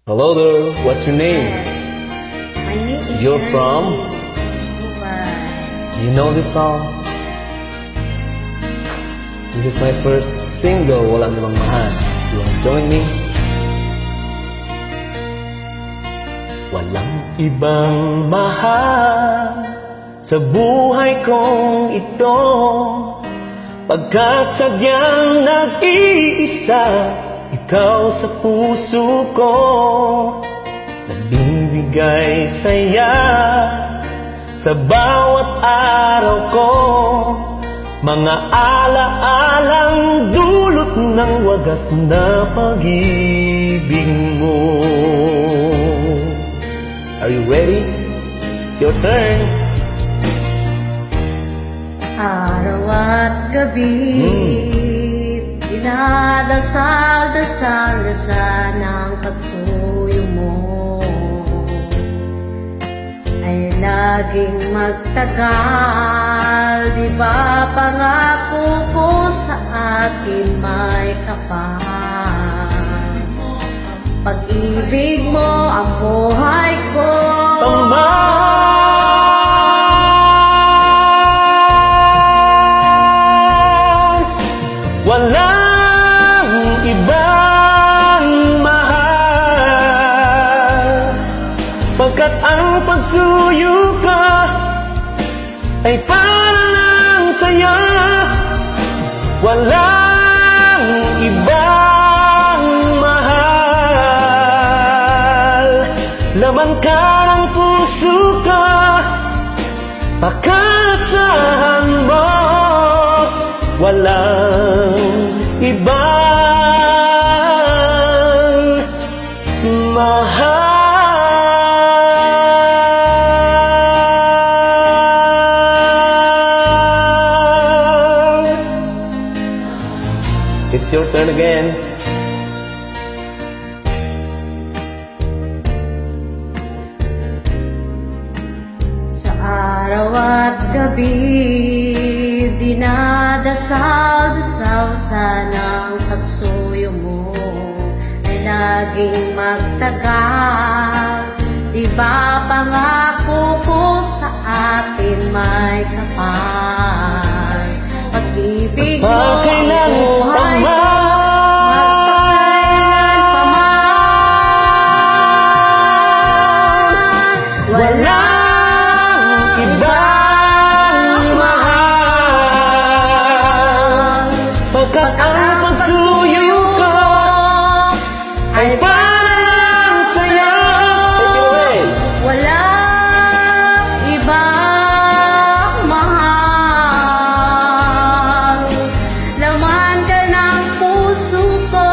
Hello there, what's your name? My name is You're Shirley. from? Dubai. You know this song? This is my first single, Walang Ibang Mahal. You wanna join me? Walang ibang mahal sa buhay kong ito, pagkat sadyang nag-iisa ikaw sa puso ko, nagbibigay saya sa bawat araw ko, mga ala-alang dulot ng wagas na pag-ibig mo. Are you ready? It's your turn. Araw at gabi, dinadasal-dasal-dasal ng pagsuyo mo ay laging magtagal. Di ba pangako ko sa atin may kapal? Pag-ibig mo ang buhay ko. Walang ibang mahal, pagkat ang pagsuyo ka ay parang saya. Walang ibang mahal, laman ka ng puso ko, pagkasahan mo. Walang ibang mahal. It's your turn again. Sa araw at gabi, dinadasal-dasal sana ang pagsuyo mo ay laging magtagal. Di ba pangako ko sa atin may kapal? Pag-ibig mo ang buhay ko, magpakailan pa man. Walang ibang mahal, pagkat ang pagsuyo ko ay parang saya. Take it away. Walang ibang mahal, laman ka ng puso ko,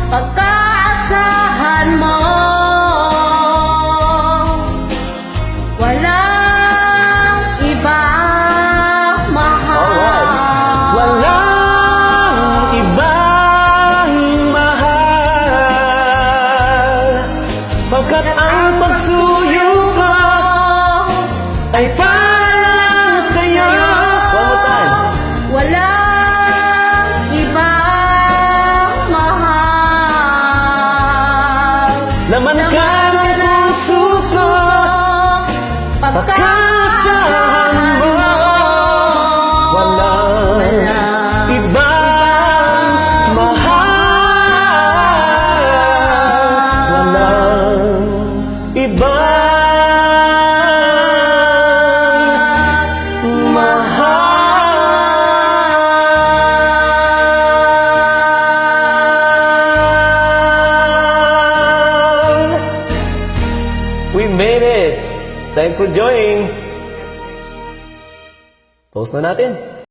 pagkaasahan mo. Walang ibang mahal. Walang ibang mahal, pagkat ang pagsuyo ko ay parang saya. One more time. Walang ibang mahal, Laman ka ng puso ko, pagkasahan mo. Walang ibang mahal, walang ibang mahal. We made it! Thanks for joining! Post na natin!